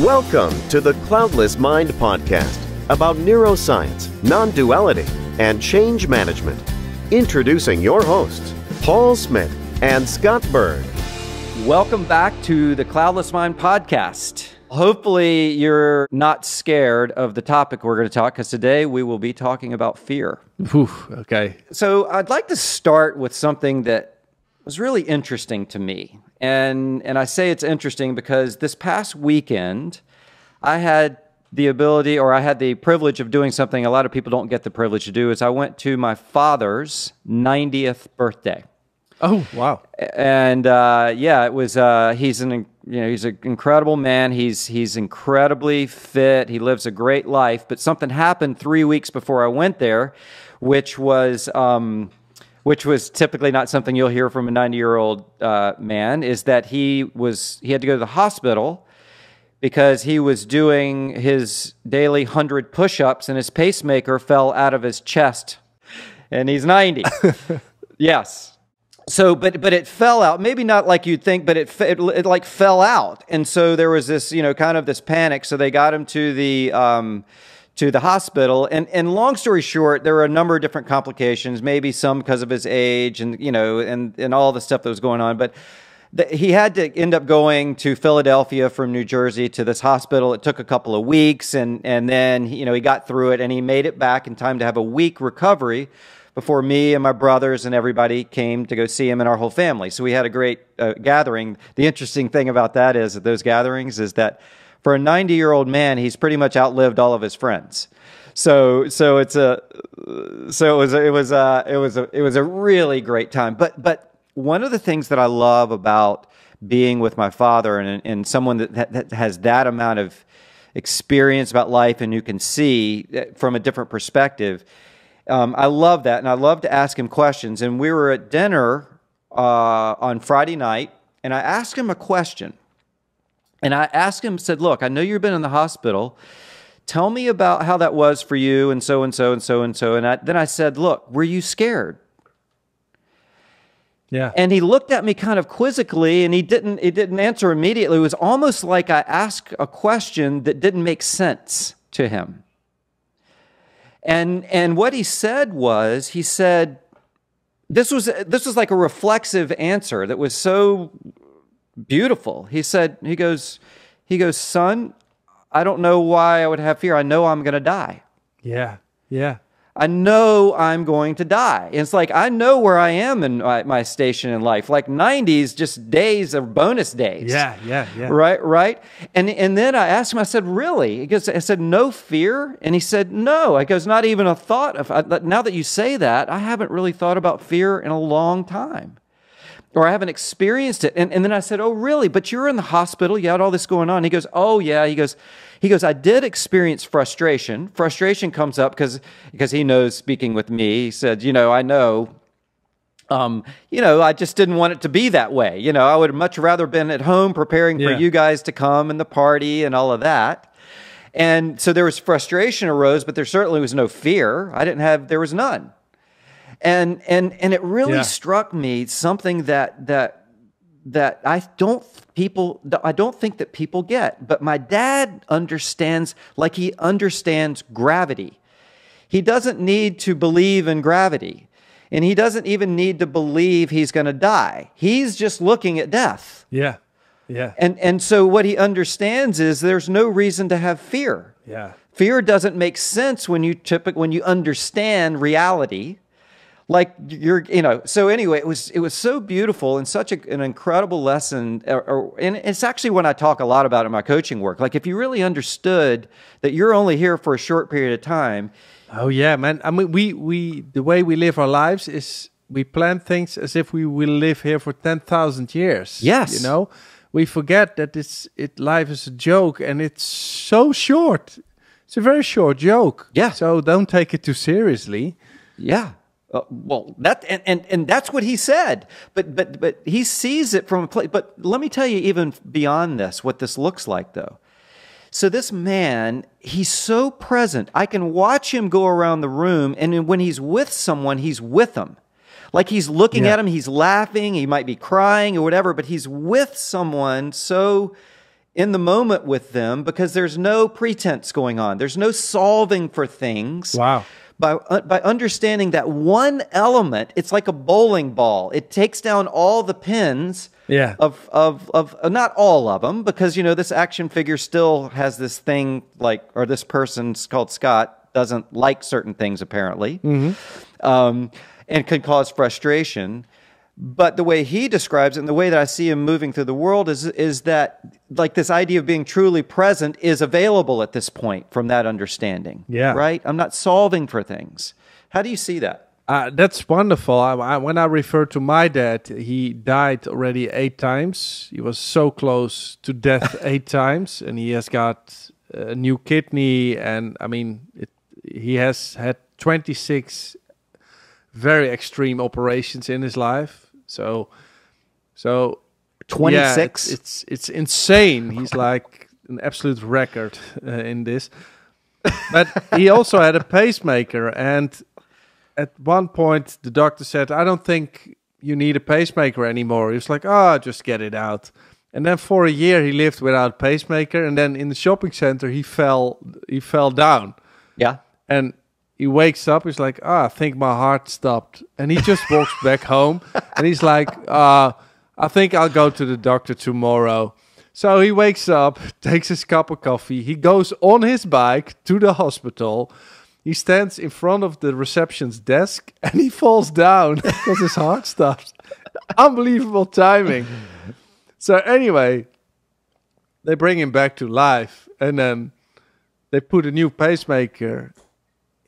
Welcome to the Cloudless Mind podcast about neuroscience, non-duality, and change management. Introducing your hosts, Paul Smit and Scott Byrd. Welcome back to the Cloudless Mind podcast. Hopefully you're not scared of the topic we're going to talk, because today we will be talking about fear. Whew, okay. So I'd like to start with something that was really interesting to me. And I say it's interesting because this past weekend, I had the ability, or I had the privilege of doing something a lot of people don't get the privilege to do, is I went to my father's 90th birthday. Oh, wow. And it was he's an incredible man. He's incredibly fit. He lives a great life. But something happened 3 weeks before I went there, which was typically not something you'll hear from a 90-year-old man, is that he had to go to the hospital because he was doing his daily 100 push-ups and his pacemaker fell out of his chest, and he's 90. Yes. So, but it fell out. Maybe not like you'd think, but it like fell out, and so there was this kind of this panic. So they got him to the hospital, and long story short, there were a number of different complications. Maybe some because of his age, and and all the stuff that was going on. But he had to end up going to Philadelphia from New Jersey to this hospital. It took a couple of weeks, and then he got through it, and he made it back in time to have a week recovery before me and my brothers and everybody came to go see him and our whole family. So we had a great gathering. The interesting thing about that is, at those gatherings, is that for a 90-year-old man, he's pretty much outlived all of his friends. So it was a really great time. But one of the things that I love about being with my father and someone that has that amount of experience about life and who can see from a different perspective, I love that, and I love to ask him questions. And we were at dinner on Friday night, and I asked him a question. And I asked him, said, "Look, I know you've been in the hospital. Tell me about how that was for you, and so and so and so and so." And then I said, "Look, were you scared?" Yeah. And he looked at me kind of quizzically, and he didn't answer immediately. It was almost like I asked a question that didn't make sense to him. And what he said was, he said, this was like a reflexive answer that was so beautiful. He goes, "Son, I don't know why I would have fear. I know I'm going to die. Yeah, yeah. I know I'm going to die." And it's like, I know where I am in my station in life. Like 90s, just days of bonus days. Yeah. Right. And then I asked him, I said, "Really?" I said, "No fear?" And he said, "No." I goes, "Not even a thought of, now that you say that, I haven't really thought about fear in a long time. Or I haven't experienced it." And then I said, "Oh, really? But you were in the hospital. You had all this going on." He goes, "Oh, yeah." He goes, "I did experience frustration. Frustration comes up because he knows, speaking with me, he said, I know, I just didn't want it to be that way. I would have much rather been at home preparing for you guys to come and the party and all of that." And so there was frustration arose, but there certainly was no fear. There was none. And it really struck me something that I don't think that people get. But my dad understands, like he understands gravity. He doesn't need to believe in gravity, and he doesn't even need to believe he's going to die. He's just looking at death. Yeah. And so what he understands is there's no reason to have fear. Yeah. Fear doesn't make sense when you understand reality. Like so anyway, it was so beautiful and such an incredible lesson. And it's actually what I talk a lot about in my coaching work. Like, if you really understood that you're only here for a short period of time. Oh yeah, man. I mean, the way we live our lives is we plan things as if we will live here for 10,000 years. Yes. We forget that life is a joke, and it's so short. It's a very short joke. Yeah. So don't take it too seriously. Yeah. Well, and that's what he said, but he sees it from a place. But let me tell you, even beyond this, what this looks like, though. So this man, he's so present. I can watch him go around the room, and when he's with someone, he's with them. Like he's looking at him, he's laughing, he might be crying or whatever, but he's with someone so in the moment with them because there's no pretense going on. There's no solving for things. Wow. By understanding that one element, it's like a bowling ball. It takes down all the pins of not all of them, because, you know, this action figure still has this thing or this person's called Scott doesn't like certain things apparently, and can cause frustration. But the way he describes it and the way that I see him moving through the world is that, like, this idea of being truly present is available at this point from that understanding. Yeah. Right? I'm not solving for things. How do you see that? That's wonderful. When I refer to my dad, he died already 8 times. He was so close to death 8 times, and he has got a new kidney. And I mean, he has had 26 very extreme operations in his life. So 26. Yeah, it's insane. He's like an absolute record in this. But he also had a pacemaker, and at one point the doctor said, "I don't think you need a pacemaker anymore." He was like, "Oh, just get it out." And then for a year he lived without pacemaker, and then in the shopping center he fell down. Yeah. And he wakes up, he's like, I think my heart stopped. And he just walks back home, and he's like, I think I'll go to the doctor tomorrow. So he wakes up, takes his cup of coffee, he goes on his bike to the hospital. He stands in front of the reception's desk, and he falls down because his heart stops. Unbelievable timing. So anyway, they bring him back to life, and then they put a new pacemaker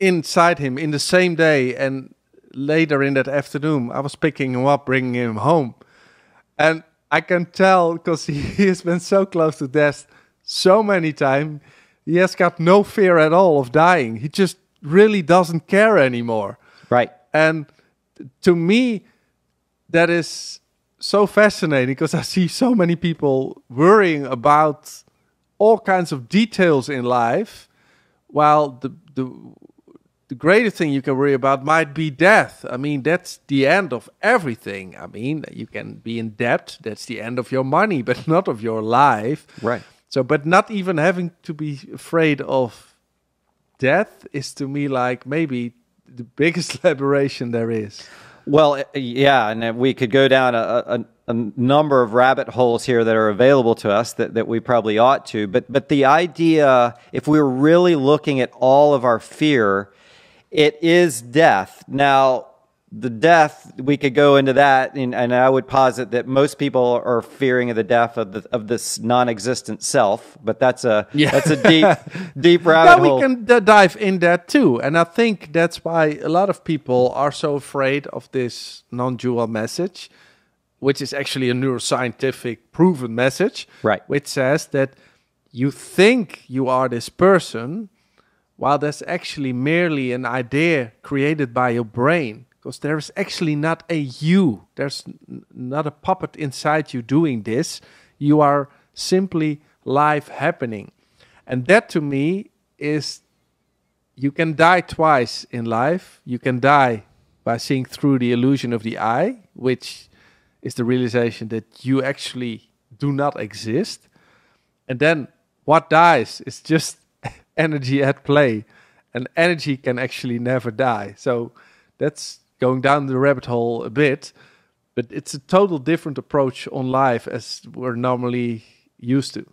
inside him in the same day. And later in that afternoon, I was picking him up, bringing him home. And I can tell, because he has been so close to death so many times, he has got no fear at all of dying. He just really doesn't care anymore. Right. And to me, that is so fascinating, because I see so many people worrying about all kinds of details in life, while the greatest thing you can worry about might be death. I mean, that's the end of everything. I mean, you can be in debt. That's the end of your money, but not of your life. Right. So, but not even having to be afraid of death is, to me, like maybe the biggest liberation there is. Well, yeah, and we could go down a number of rabbit holes here that are available to us that we probably ought to. But the idea, if we were really looking at all of our fear, it is death. Now, the death, we could go into that, and I would posit that most people are fearing of the death of this non-existent self. But that's a deep rabbit hole. We can dive in that too, and I think that's why a lot of people are so afraid of this non-dual message, which is actually a neuroscientific proven message, right? Which says that you think you are this person, while that's actually merely an idea created by your brain. Because there is actually not a you. There's not a puppet inside you doing this. You are simply life happening. And that, to me, is, you can die twice in life. You can die by seeing through the illusion of the eye, which is the realization that you actually do not exist. And then what dies is just energy at play. And energy can actually never die. So that's going down the rabbit hole a bit, but it's a total different approach on life as we're normally used to.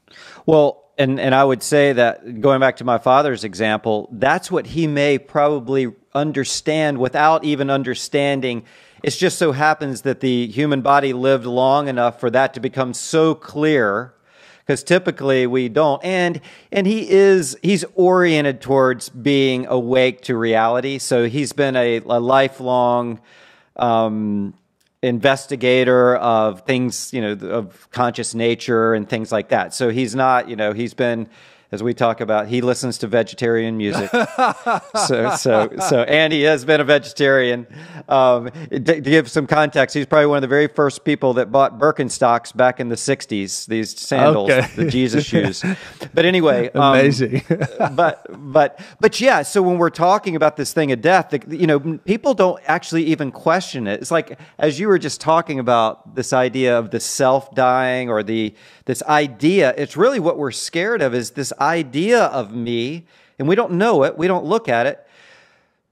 Well, and I would say that, going back to my father's example, that's what he may probably understand without even understanding. It just so happens that the human body lived long enough for that to become so clear, because typically we don't. And he's oriented towards being awake to reality. So he's been a lifelong investigator of things, of conscious nature and things like that. So he's not, he's been as we talk about, he listens to vegetarian music. And he has been a vegetarian. To give some context, he's probably one of the very first people that bought Birkenstocks back in the 60s, these sandals, the Jesus shoes. But anyway. Amazing. but yeah, so when we're talking about this thing of death, people don't actually even question it. It's like, as you were just talking about this idea of the self dying, or this idea, it's really what we're scared of, is this idea of me, and we don't know it, we don't look at it.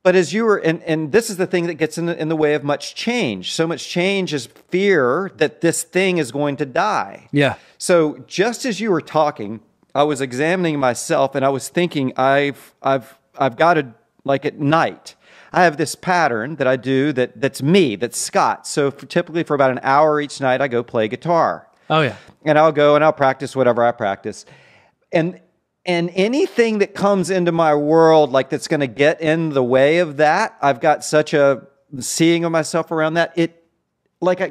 But as you were, and this is the thing that gets in the way of much change. So much change is fear that this thing is going to die. Yeah. So just as you were talking, I was examining myself, and I was thinking, I've got to, like at night, I have this pattern that I do that's me, that's Scott. So typically for about an hour each night, I go play guitar. Oh, yeah. And I'll go and I'll practice whatever I practice. And anything that comes into my world, like that's going to get in the way of that, I've got such a seeing of myself around that, it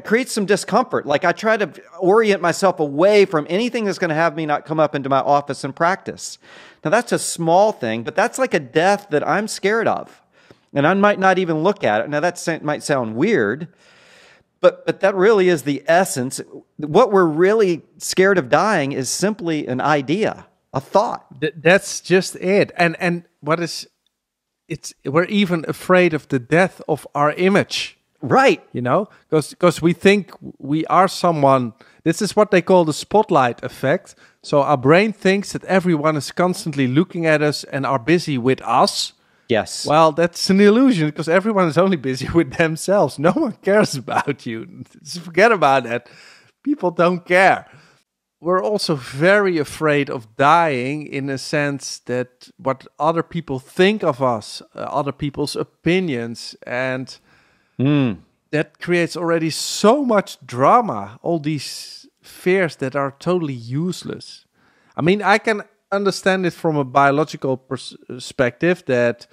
creates some discomfort. Like I try to orient myself away from anything that's going to have me not come up into my office and practice. Now that's a small thing, but that's like a death that I'm scared of. And I might not even look at it. Now that might sound weird, but that really is the essence. What we're really scared of dying is simply an idea, a thought. That's just it. And what is, we're even afraid of the death of our image. Right. Because we think we are someone. This is what they call the spotlight effect. So our brain thinks that everyone is constantly looking at us and are busy with us. Yes. Well, that's an illusion, because everyone is only busy with themselves. No one cares about you. Just forget about that. People don't care. We're also very afraid of dying, in a sense that what other people think of us, other people's opinions, and that creates already so much drama, all these fears that are totally useless. I mean, I can understand it from a biological perspective, that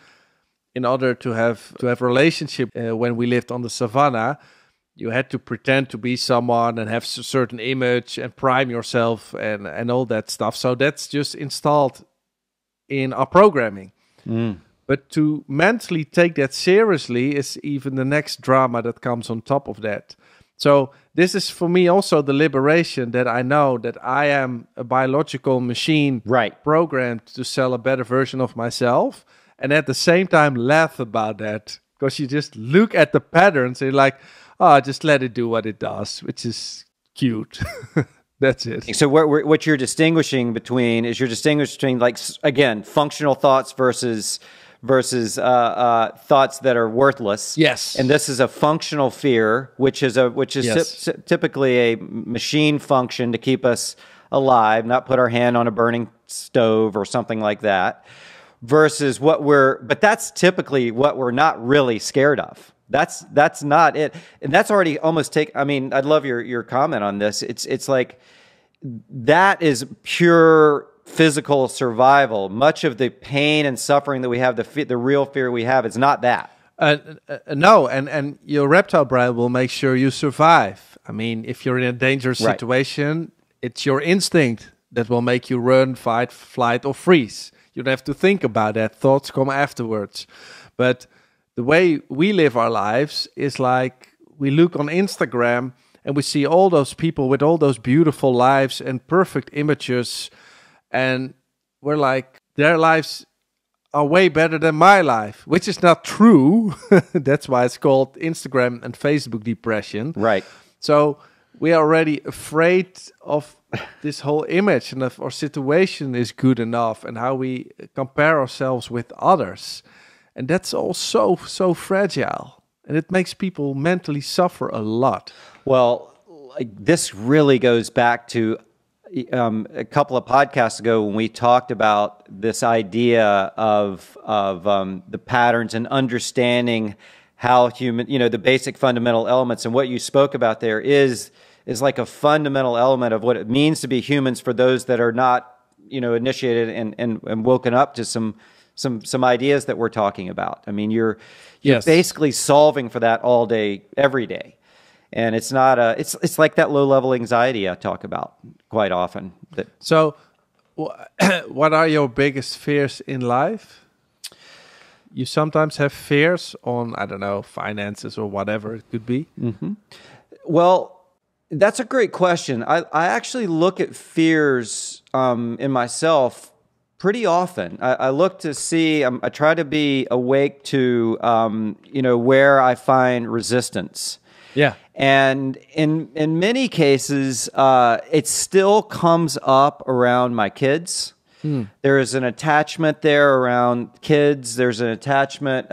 in order to have a relationship, when we lived on the savannah, you had to pretend to be someone and have a certain image and prime yourself and all that stuff. So that's just installed in our programming. But to mentally take that seriously is even the next drama that comes on top of that. So this is for me also the liberation, that I know that I am a biological machine, right, programmed to sell a better version of myself, and at the same time laugh about that, because you just look at the patterns and you're like, oh, just let it do what it does, which is cute. That's it. So what you're distinguishing between is like, again, functional thoughts versus thoughts that are worthless. Yes. And this is a functional fear, which is Yes. Typically a machine function to keep us alive, not put our hand on a burning stove or something like that. Versus but that's typically what we're not really scared of. That's not it. And that's already almost I'd love your comment on this. It's like, that is pure physical survival. Much of the pain and suffering that we have, the real fear we have, is not that. No, and your reptile brain will make sure you survive. I mean, if you're in a dangerous Right. situation, it's your instinct that will make you run, fight, flight, or freeze. You don't have to think about that. Thoughts come afterwards. But the way we live our lives is like, we look on Instagram and we see all those people with all those beautiful lives and perfect images, and we're like, their lives are way better than my life, which is not true. That's why it's called Instagram and Facebook depression. Right. So we are already afraid of this whole image, and if our situation is good enough, and how we compare ourselves with others. And that's all so fragile. And it makes people mentally suffer a lot. Well, this really goes back to a couple of podcasts ago, when we talked about this idea of the patterns and understanding how human, the basic fundamental elements. And what you spoke about there is like a fundamental element of what it means to be humans for those that are not, initiated and woken up to some ideas that we're talking about. I mean, you're Yes. basically solving for that all day, every day. And it's not it's like that low level anxiety I talk about quite often. So what are your biggest fears in life? You sometimes have fears on, I don't know, finances or whatever it could be. Mm-hmm. Well, that's a great question. I actually look at fears in myself pretty often. I look to see, I try to be awake to, where I find resistance. Yeah. And in many cases, it still comes up around my kids. There is an attachment there around kids. There's an attachment.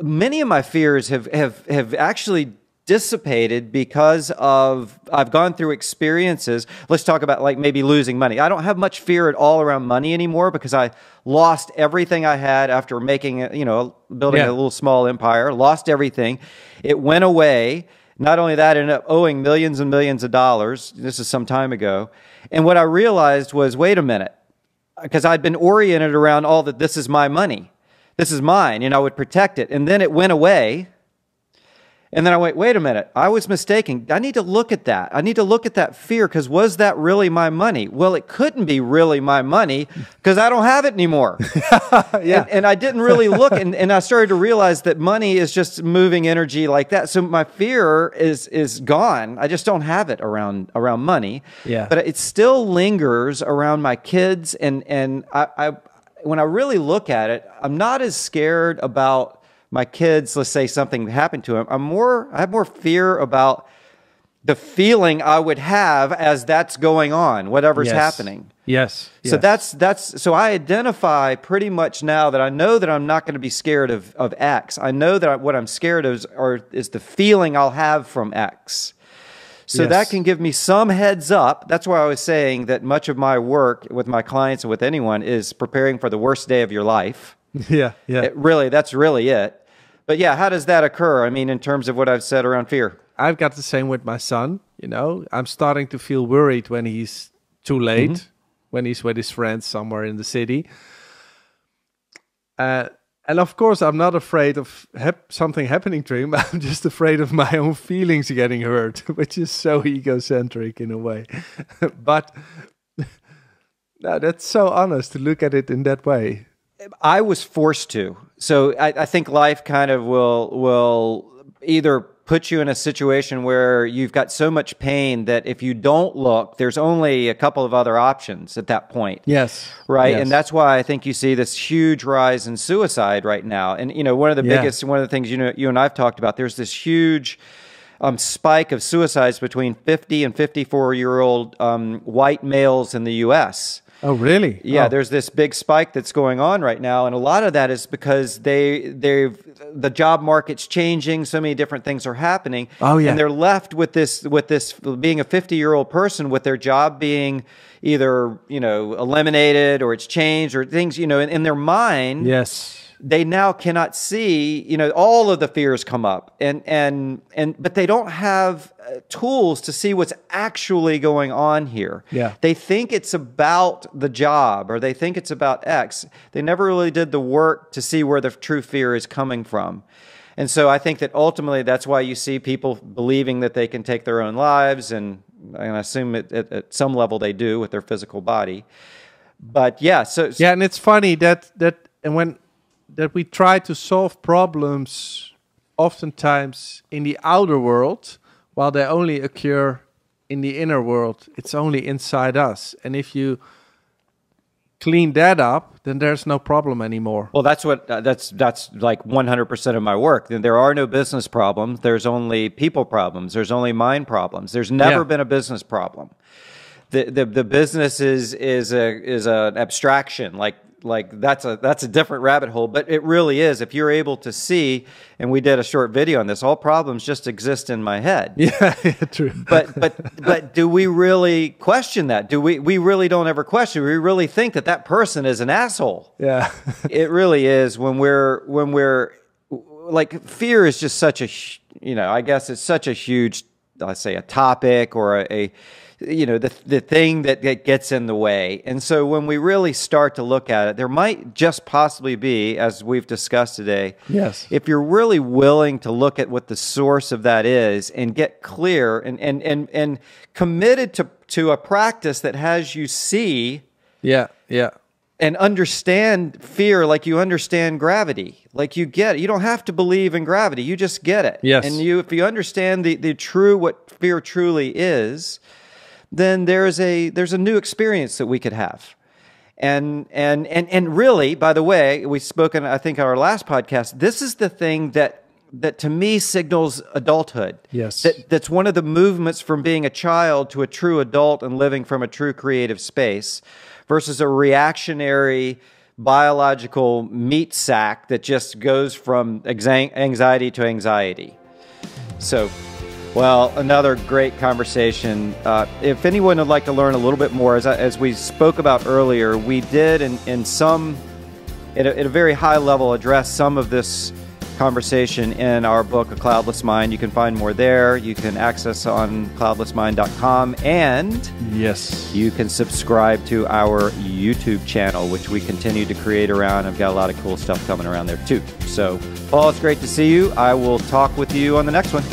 Many of my fears have actually dissipated because of I've gone through experiences. Let's talk about like maybe losing money. I don't have much fear at all around money anymore because I lost everything I had after making building a little small empire. Lost everything. It went away. Not only that, I ended up owing millions and millions of dollars. This is some time ago. And what I realized was, wait a minute, because I'd been oriented around all that this is my money. This is mine, and I would protect it. And then it went away. And then I went, wait a minute, I was mistaken. I need to look at that. I need to look at that fear because was that really my money? Well, it couldn't be really my money because I don't have it anymore. Yeah. And I didn't really look. And I started to realize that money is just moving energy like that. So my fear is gone. I just don't have it around money. Yeah. But it still lingers around my kids. And I when I really look at it, I'm not as scared about my kids, let's say something happened to them. I have more fear about the feeling I would have as that's going on, whatever's happening. Yes. So so I identify pretty much now that I know that I'm not going to be scared of X. I know that what I'm scared of is the feeling I'll have from X. So that can give me some heads up. That's why I was saying that much of my work with my clients and with anyone is preparing for the worst day of your life. Yeah. That's really it. But yeah, how does that occur? I mean, in terms of what I've said around fear. I've got the same with my son. I'm starting to feel worried when he's too late, when he's with his friends somewhere in the city. And of course, I'm not afraid of something happening to him. I'm just afraid of my own feelings getting hurt, which is so egocentric in a way. But no, that's so honest to look at it in that way. I was forced to. So I think life kind of will either put you in a situation where you've got so much pain that if you don't look, there's only a couple of other options at that point. Yes. Right. Yes. And that's why I think you see this huge rise in suicide right now. And, one of the one of the things, you and I've talked about, there's this huge spike of suicides between 50 and 54-year-old white males in the U.S. Oh, really? Yeah, there's this big spike that's going on right now, and a lot of that is because the job market's changing. So many different things are happening. Oh, yeah. And they're left with this being a 50-year-old person with their job being either eliminated or it's changed or things in their mind. Yes. They now cannot see, all of the fears come up, but they don't have tools to see what's actually going on here. Yeah. They think it's about the job or they think it's about X. They never really did the work to see where the true fear is coming from. And so I think that ultimately that's why you see people believing that they can take their own lives, and I assume at some level they do with their physical body. But and it's funny that we try to solve problems oftentimes in the outer world while they only occur in the inner world. It's only inside us. And if you clean that up, then there's no problem anymore. Well, that's like 100% of my work. There are no business problems. There's only people problems. There's only mind problems. There's never been a business problem. The business is an abstraction, like that's a different rabbit hole, but it really is. If you're able to see, and we did a short video on this, all problems just exist in my head. Yeah, true. But do we really question that? We really don't ever question. We really think that person is an asshole. Yeah. It really is when we're like, fear is just such a, I guess it's such a huge, let's say, a topic or the thing that gets in the way. And so when we really start to look at it, there might just possibly be, as we've discussed today, Yes. if you're really willing to look at what the source of that is and get clear and committed to a practice that has you see Yeah. and understand fear like you understand gravity. Like you get it. You don't have to believe in gravity. You just get it. Yes. And if you understand what fear truly is, then there's a new experience that we could have. And really, by the way, we spoke in, I think, our last podcast, this is the thing that to me signals adulthood. Yes. That's one of the movements from being a child to a true adult and living from a true creative space versus a reactionary biological meat sack that just goes from anxiety to anxiety. So, well, another great conversation. If anyone would like to learn a little bit more, as we spoke about earlier, we did at a very high level address some of this conversation in our book, A Cloudless Mind. You can find more there. You can access on cloudlessmind.com, and Yes. you can subscribe to our YouTube channel, which we continue to create around. I've got a lot of cool stuff coming around there too. So, Paul, it's great to see you. I will talk with you on the next one.